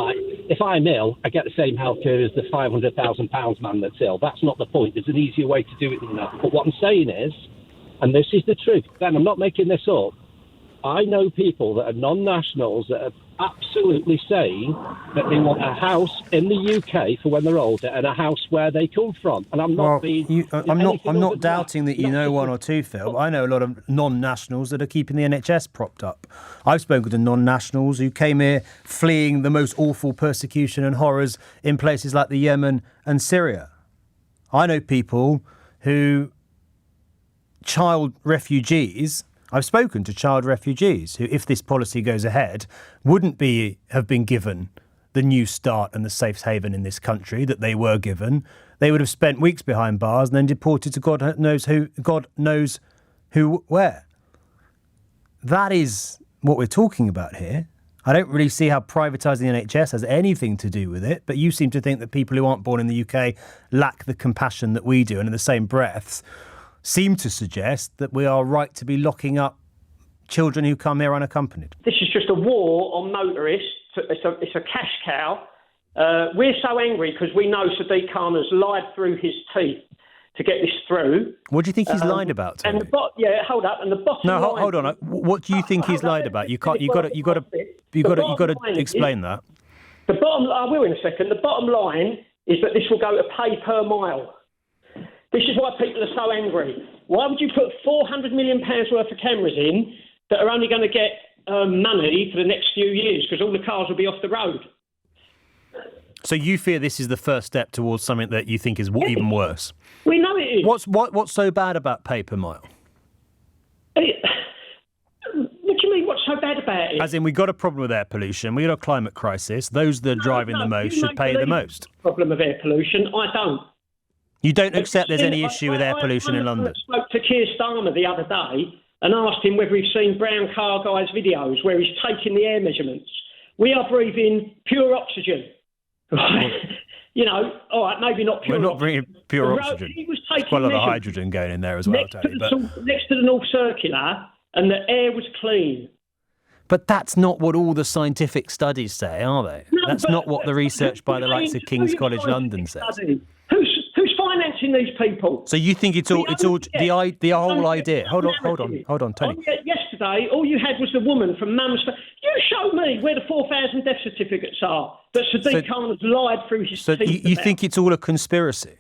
if I'm ill, I get the same health care as the £500,000 man that's ill. That's not the point. There's an easier way to do it than that. But what I'm saying is, and this is the truth, Ben, I'm not making this up, I know people that are non-nationals that are absolutely saying that they want a house in the UK for when they're older and a house where they come from. And I'm not I'm not doubting that you know one or two, Phil. But I know a lot of non-nationals that are keeping the NHS propped up. I've spoken to non-nationals who came here fleeing the most awful persecution and horrors in places like the Yemen and Syria. I know people child refugees. I've spoken to child refugees who, if this policy goes ahead, wouldn't have been given the new start and the safe haven in this country that they were given. They would have spent weeks behind bars and then deported to God knows where. That is what we're talking about here. I don't really see how privatising the NHS has anything to do with it, but you seem to think that people who aren't born in the UK lack the compassion that we do, and in the same breath seem to suggest that we are right to be locking up children who come here unaccompanied. This is just a war on motorists. It's a cash cow. We're so angry because we know Sadiq Khan has lied through his teeth to get this through. What do you think he's lied about, Tony? Hold up. And the bottom line... hold on. What do you think he's lied about? You got to explain that. I will in a second. The bottom line is that this will go to pay per mile. This is why people are so angry. Why would you put £400 million worth of cameras in that are only going to get money for the next few years because all the cars will be off the road? So you fear this is the first step towards something that you think is even worse? We know it is. What's so bad about pay per mile? What do you mean, what's so bad about it? As in, we've got a problem with air pollution, we've got a climate crisis, those that are driving the most should pay the most. Problem of air pollution, I don't. You don't accept there's any issue with air pollution in London? I spoke to Keir Starmer the other day and asked him whether he's seen Brown Car Guy's videos where he's taking the air measurements. We are breathing pure oxygen. Right? You know, all right, maybe not pure. We're not bringing pure oxygen. He was taking quite a lot of hydrogen going in there as well, Tony. Next to the North Circular, and the air was clean. But that's not what all the scientific studies say, are they? No, that's not what the research by the likes of King's College London says. Who's financing these people? So you think it's all the whole idea? Hold on, Tony. Yesterday, all you had was the woman from Mum's. You show me where the 4,000 death certificates are that Sadiq Khan has lied through his teeth. So you think it's all a conspiracy?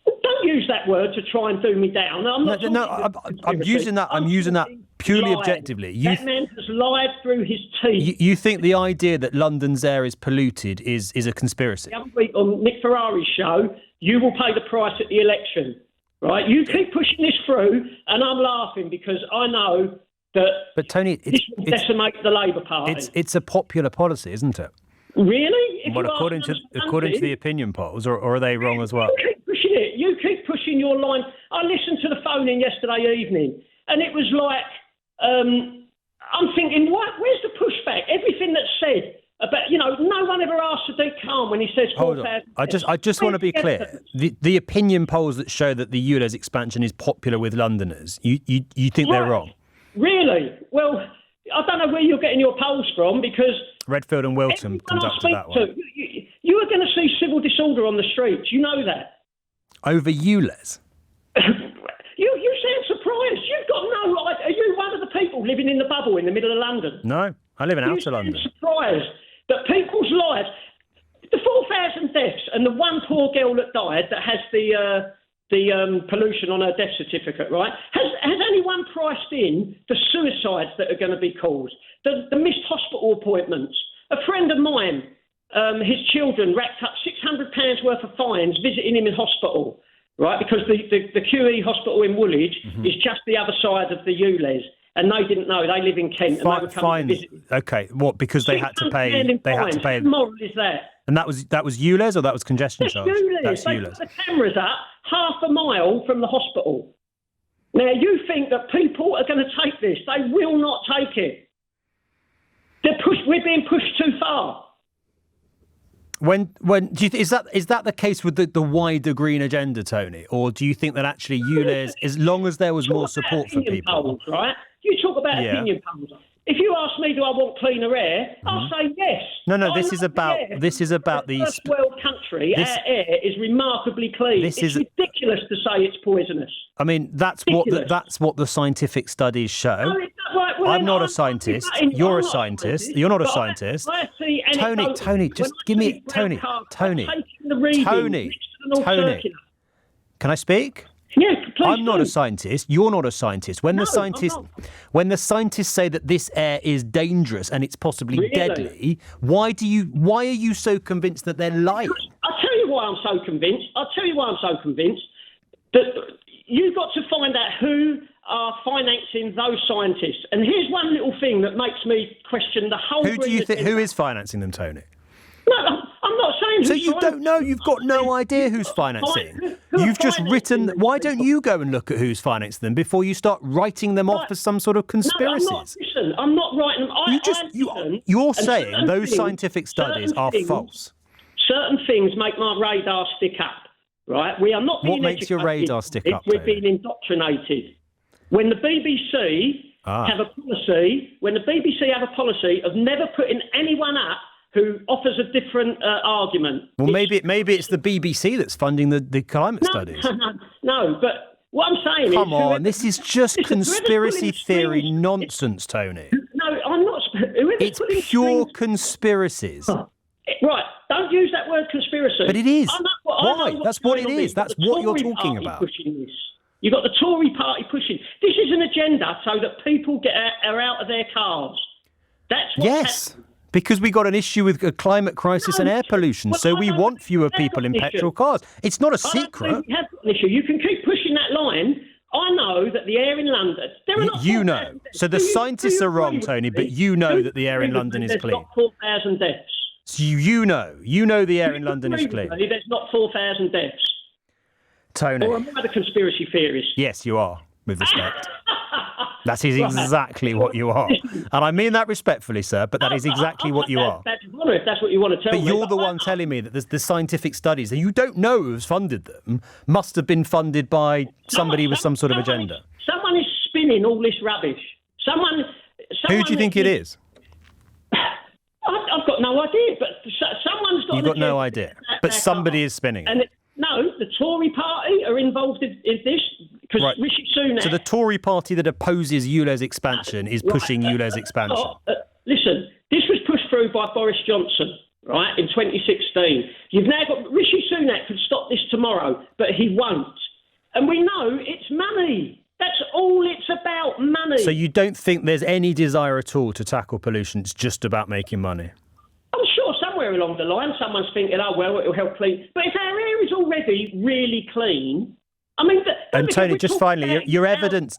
Don't use that word to try and do me down. I'm using that purely objectively. That man has lied through his teeth. You think the idea that London's air is polluted is a conspiracy? The other week on Nick Ferrari's show, you will pay the price at the election, right? You keep pushing this through, and I'm laughing because I know that. But Tony, this will decimate the Labour Party. It's a popular policy, isn't it? Really? Well, according to the opinion polls, or are they wrong as well? You keep pushing it. You keep pushing your line. I listened to the phone in yesterday evening, and it was like, I'm thinking, where's the pushback? Everything that's said about, no one ever asked Sadiq Khan when he says 4,000. I just want to be clear. The opinion polls that show that the ULEZ expansion is popular with Londoners, you think they're wrong? Really? Well, I don't know where you're getting your polls from because Redfield and Wilton conducted that one. You are going to see civil disorder on the streets. You know that. Over ULEZ? You sound surprised. You've got no idea. Are you one of the people living in the bubble in the middle of London? No, I live in outer London. You sound surprised that people's lives, the 4,000 deaths and the one poor girl that died that has the pollution on her death certificate, right? Has anyone priced in the suicides that are going to be caused? The missed hospital appointments? A friend of mine, his children racked up £600 worth of fines visiting him in hospital, right? Because the QE hospital in Woolwich is just the other side of the ULEZ. And they didn't know. They live in Kent. Fines. Okay. What? Because they had to pay. They had to pay. What moral is that? And that was ULEZ or that was congestion charge? That's ULEZ. They put the cameras up half a mile from the hospital. Now you think that people are going to take this? They will not take it. We're being pushed too far. Is that the case with the wider green agenda, Tony, or do you think that actually ULEZ, as long as there was more support for people, polls, right? You talk about opinion polls. If you ask me, do I want cleaner air? I'll say yes. No. This is about the first world country. Our air is remarkably clean. It's ridiculous to say it's poisonous. I mean, that's what the scientific studies show. I'm not a scientist. You're a scientist. You're not a scientist. Tony, just give me Tony. Can I speak? Yes, please. I'm not a scientist. You're not a scientist. When the scientists say that this air is dangerous and it's possibly deadly, why are you so convinced that they're lying? I'll tell you why I'm so convinced. That you've got to find out who are financing those scientists. And here's one little thing that makes me question the whole. Who is financing them, Tony? No, I'm not saying. So you don't know? You've got no idea who's financing. You've just written. Why don't you go and look at who's financing them before you start writing them off as some sort of conspiracies? No, I'm not writing them. You're saying those scientific studies are false. Certain things make my radar stick up. Right? We are not. What makes your radar stick up? We're being indoctrinated. When the BBC have a policy of never putting anyone up who offers a different argument. Well, maybe it's the BBC that's funding the climate studies. No, but what I'm saying Come on, this is just conspiracy theory nonsense, Tony. No, I'm not. It's pure conspiracies. conspiracy. But it is. I know I Why? know what's That's what going it on is. there. That's You've got what the you're Tory talking party about. pushing this. You've got the Tory party pushing. This is an agenda so that people are out of their cars. That's what's Yes. happening. Because we got an issue with a climate crisis and air pollution, Well, so I we know want fewer we have people got in an issue. petrol cars. It's not a I don't secret. think we have got an issue. You can keep pushing that line. I know that the air in London. There are not You 4,000 know. deaths. So the Do you scientists are agree wrong, with Tony, me? but you know Do that the air in agree with London me is there's clean. not 4,000 deaths. So you know the air in Do you London is agree with clean. me there's not 4,000 deaths. Tony. Or am I the conspiracy theorist? Yes, you are, with respect. That is exactly what you are. And I mean that respectfully, sir, but that is exactly what you are. That's honor if that's what you want to tell But me. you're the one telling me that the scientific studies that you don't know who's funded them must have been funded by somebody with some sort of agenda. Someone is spinning all this rubbish. Someone Who do you think it is? I've got no idea, but someone's got. You've got no idea. But somebody is spinning it. And no, the Tory party are involved in this because Right. Rishi Sunak. So the Tory party that opposes ULEZ expansion is pushing ULEZ expansion. Listen, this was pushed through by Boris Johnson, right, in 2016. You've now got Rishi Sunak could stop this tomorrow, but he won't. And we know it's money. That's all it's about, money. So you don't think there's any desire at all to tackle pollution? It's just about making money? I'm sure somewhere along the line someone's thinking, oh, well, it'll help clean. But if our air is already really clean, I mean... And Tony, just finally, your evidence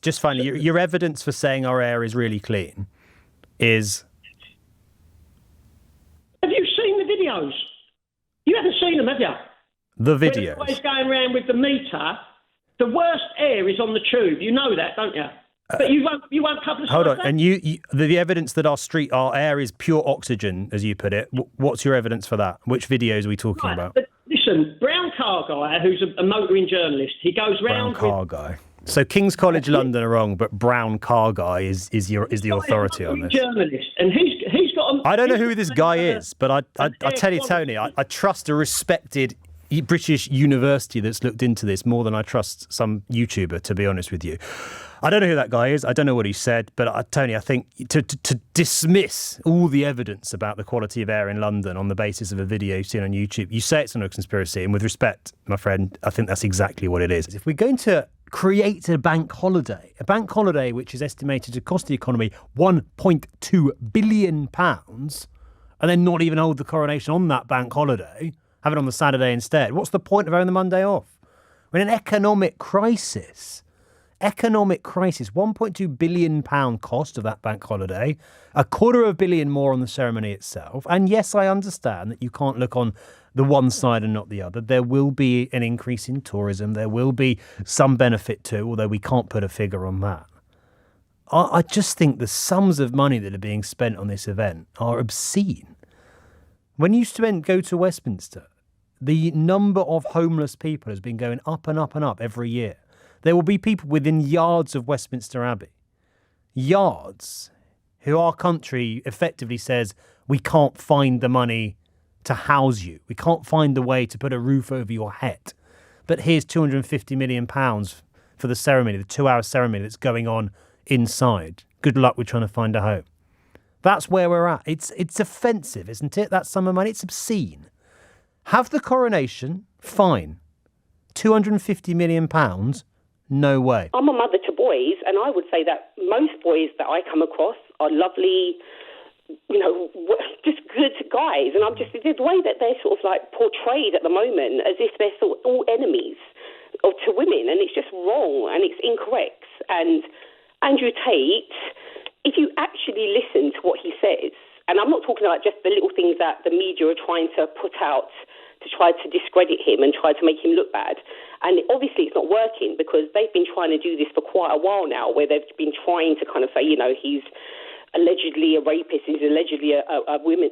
for saying our air is really clean is... Have you seen the videos? You haven't seen them, have you? The Where videos. the guy's going around with the meter. The worst air is on the tube. You know that, don't you? But you won't publicise Hold on, that? and the evidence that our air is pure oxygen, as you put it. What's your evidence for that? Which videos are we talking about? But listen, Brown Car Guy, who's a motoring journalist, he goes Brown round Car Guy. So King's College London are wrong, but Brown Car Guy is the authority on this. Journalist, and he's got. I don't know who this guy is, but I tell you, Tony, I trust a respected British university that's looked into this more than I trust some YouTuber, to be honest with you. I don't know who that guy is. I don't know what he said, but Tony, I think to dismiss all the evidence about the quality of air in London on the basis of a video you've seen on YouTube, you say it's not a conspiracy, and with respect, my friend, I think that's exactly what it is. If we're going to create a bank holiday which is estimated to cost the economy £1.2 billion, and then not even hold the coronation on that bank holiday, have it on the Saturday instead, what's the point of having the Monday off? We're in an economic crisis, £1.2 billion cost of that bank holiday, $250 million more on the ceremony itself. And yes, I understand that you can't look on the one side and not the other. There will be an increase in tourism. There will be some benefit too, although we can't put a figure on that. I just think the sums of money that are being spent on this event are obscene. When you go to Westminster, the number of homeless people has been going up and up and up every year. There will be people within yards of Westminster Abbey, yards, who our country effectively says, we can't find the money to house you. We can't find the way to put a roof over your head. But here's £250 million for the ceremony, the 2-hour ceremony that's going on inside. Good luck with trying to find a home. That's where we're at. It's offensive, isn't it? That sum of money. It's obscene. Have the coronation, fine. £250 million, no way. I'm a mother to boys, and I would say that most boys that I come across are lovely, just good guys. And I'm just, the way that they're sort of like portrayed at the moment as if they're sort of all enemies to women, and it's just wrong and it's incorrect. And Andrew Tate, if you actually listen to what he says, and I'm not talking about just the little things that the media are trying to put out to try to discredit him and try to make him look bad. And obviously it's not working because they've been trying to do this for quite a while now, where they've been trying to kind of say, he's allegedly a rapist, he's allegedly a woman,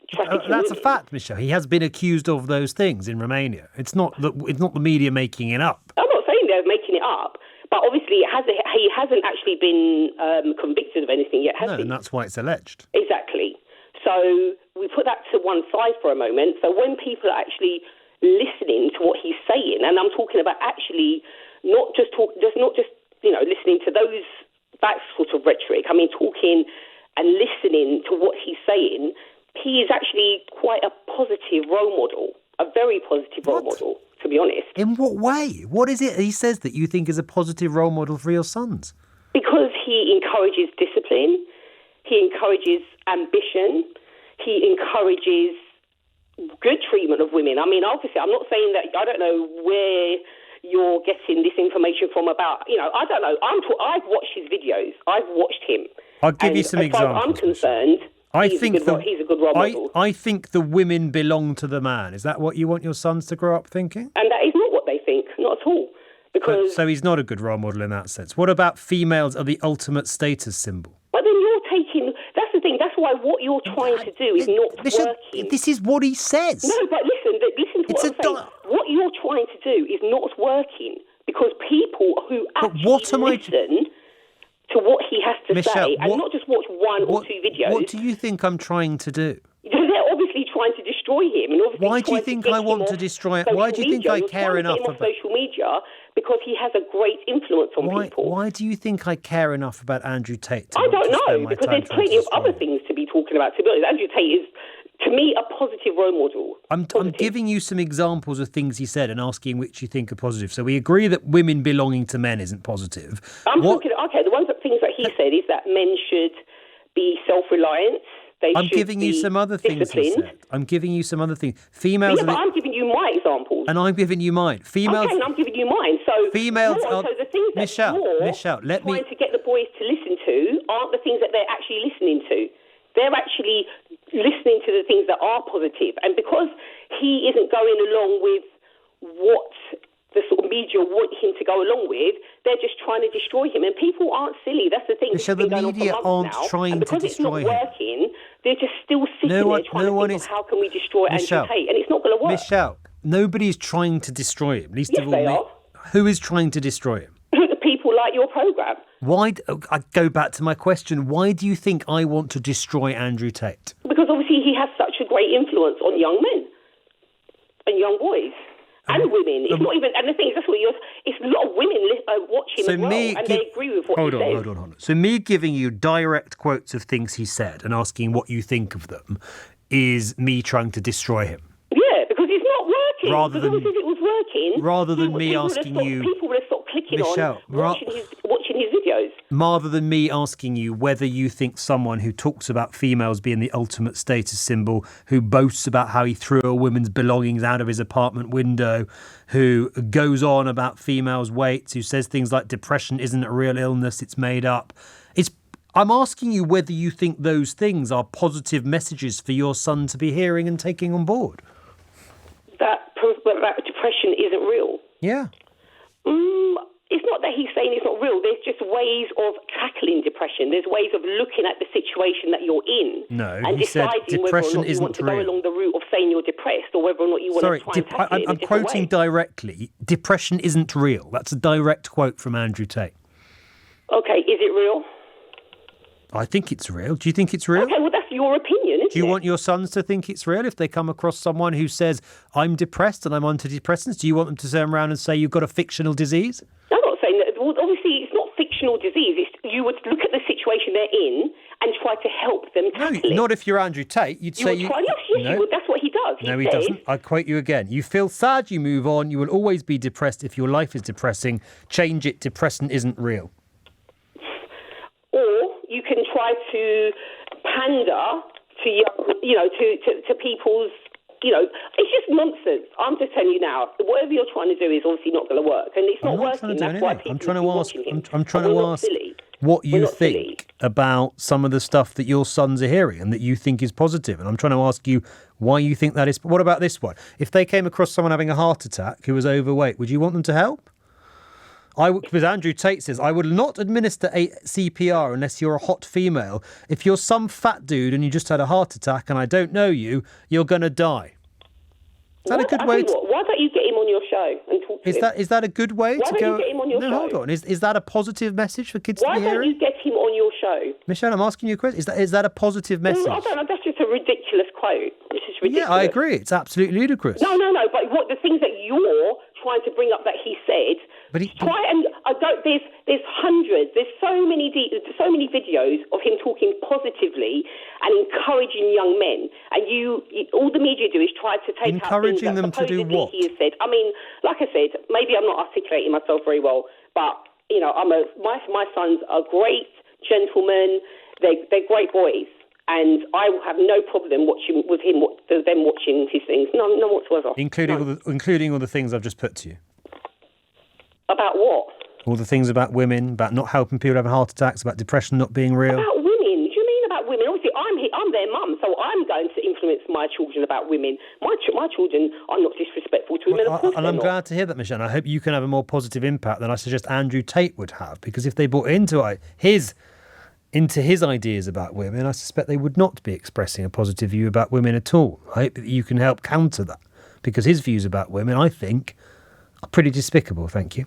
trafficking That's women. a fact, Michelle. He has been accused of those things in Romania. It's not the media making it up. I'm not saying they're making it up, but obviously he hasn't actually been convicted of anything yet, has he? And that's why it's alleged. Exactly. So we put that to one side for a moment. So when people are actually listening to what he's saying, and I'm talking about actually not just listening to that sort of rhetoric. I mean, talking and listening to what he's saying, he is actually quite a positive role model, a very positive role model, to be honest. In what way? What is it he says that you think is a positive role model for your sons? Because he encourages discipline, he encourages ambition, he encourages good treatment of women. I mean, obviously, I'm not saying that, I don't know where you're getting this information from about, I don't know. I've watched his videos. I've watched him. I'll give you some examples. As far as I'm concerned, he's a good role model. I think the women belong to the man. Is that what you want your sons to grow up thinking? And that is not what they think, not at all. Because So he's not a good role model in that sense. What about females are the ultimate status symbol? But then you're taking... That's the thing. That's why what you're trying to do is not working. This is what he says. No, but listen to what I'm saying. What you're trying to do is not working because people who actually listen to what he has to say and not just watch one or two videos... What do you think I'm trying to do? They're obviously trying to destroy him. And why do you think I want to destroy it? Why do you think I care enough about social media? Because he has a great influence on people. Why do you think I care enough about Andrew Tate? I don't know, because there's plenty of other things to be talking about. To be honest, Andrew Tate is, to me, a positive role model. I'm giving you some examples of things he said and asking which you think are positive. So we agree that women belonging to men isn't positive. The things that he said is that men should be self-reliant. I'm giving you some other things he said. I'm giving you some other things. Females. But I'm giving you my examples. And I'm giving you mine. Females. Okay, and I'm giving you mine. So females. So the things that you're trying to get the boys to listen to aren't the things that they're actually listening to. They're actually listening to the things that are positive. And because he isn't going along with what the sort of media want him to go along with, they're just trying to destroy him. And people aren't silly. That's the thing. So the media aren't trying to destroy him. Because it's not working, they're just still sitting there trying to think of how can we destroy Andrew Tate. And it's not going to work. Michelle, nobody's trying to destroy him. Yes, they are. Who is trying to destroy him? The people like your programme. Why? I go back to my question. Why do you think I want to destroy Andrew Tate? Because obviously he has such a great influence on young men and young boys. And women. It's not even, and the thing is, it's a lot of women watching as well, and they agree with what he says. Hold on. So me giving you direct quotes of things he said and asking what you think of them is me trying to destroy him. Yeah, because it's not working. If it was working, rather than me asking you, people would have stopped clicking Michelle, on watching his videos. Rather than me asking you whether you think someone who talks about females being the ultimate status symbol, who boasts about how he threw a woman's belongings out of his apartment window, who goes on about females' weights, who says things like depression isn't a real illness, it's made up. I'm asking you whether you think those things are positive messages for your son to be hearing and taking on board. That depression isn't real. Yeah. It's not that he's saying it's not real. There's just ways of tackling depression. There's ways of looking at the situation that you're in. No, and he said deciding whether or depression not you want to isn't go real. along the route of saying you're depressed or whether or not you want to try and tackle it in a I'm different quoting way. directly. Depression isn't real. That's a direct quote from Andrew Tate. Okay, is it real? I think it's real. Do you think it's real? Okay, well, that's your opinion, isn't it? Do you want your sons to think it's real if they come across someone who says, I'm depressed and I'm on antidepressants? Do you want them to turn around and say you've got a fictional disease? I'm not saying that. Well, obviously, it's not fictional disease. You would look at the situation they're in and try to help them tackle it. Not if you're Andrew Tate. You'd say you would. That's what he does. No, he doesn't. I quote you again. You feel sad, you move on. You will always be depressed if your life is depressing. Change it. Depression isn't real. Or you can try to pander to to people's, it's just nonsense. I'm just telling you now, whatever you're trying to do is obviously not going to work, and it's not working. That's why people are watching him. I'm trying to ask what you think about some of the stuff that your sons are hearing and that you think is positive, and I'm trying to ask you why you think that is. What about this one? If they came across someone having a heart attack who was overweight, would you want them to help? Because Andrew Tate says, I would not administer a CPR unless you're a hot female. If you're some fat dude and you just had a heart attack and I don't know you, you're going to die. Is that a good way? Why don't you get him on your show and talk to him? Is that a good way to go? Why don't you get him on your show? No, hold on. Is that a positive message for kids to be hearing? Why don't you get him on your show? Michelle, I'm asking you a question. Is that a positive message? I don't know. That's just a ridiculous quote. This is ridiculous. Yeah, I agree. It's absolutely ludicrous. No. But the things that you're trying to bring up that he said, Try and there's hundreds. There's so many videos of him talking positively and encouraging young men. And all the media do is try to take encouraging out things them that to do what? he has said. I mean, like I said, maybe I'm not articulating myself very well, but you know, my sons are great gentlemen. They're great boys. And I will have no problem watching them watching his things. None whatsoever. Including all the things I've just put to you. About what? All the things about women, about not helping people having heart attacks, about depression not being real. About women? Do you mean about women? Obviously, I'm their mum, so I'm going to influence my children about women. My children are not disrespectful to women. Of course and I'm glad to hear that, Michelle. I hope you can have a more positive impact than I suggest Andrew Tate would have, because if they bought into his ideas about women, I suspect they would not be expressing a positive view about women at all. I hope that you can help counter that, because his views about women, I think, are pretty despicable. Thank you.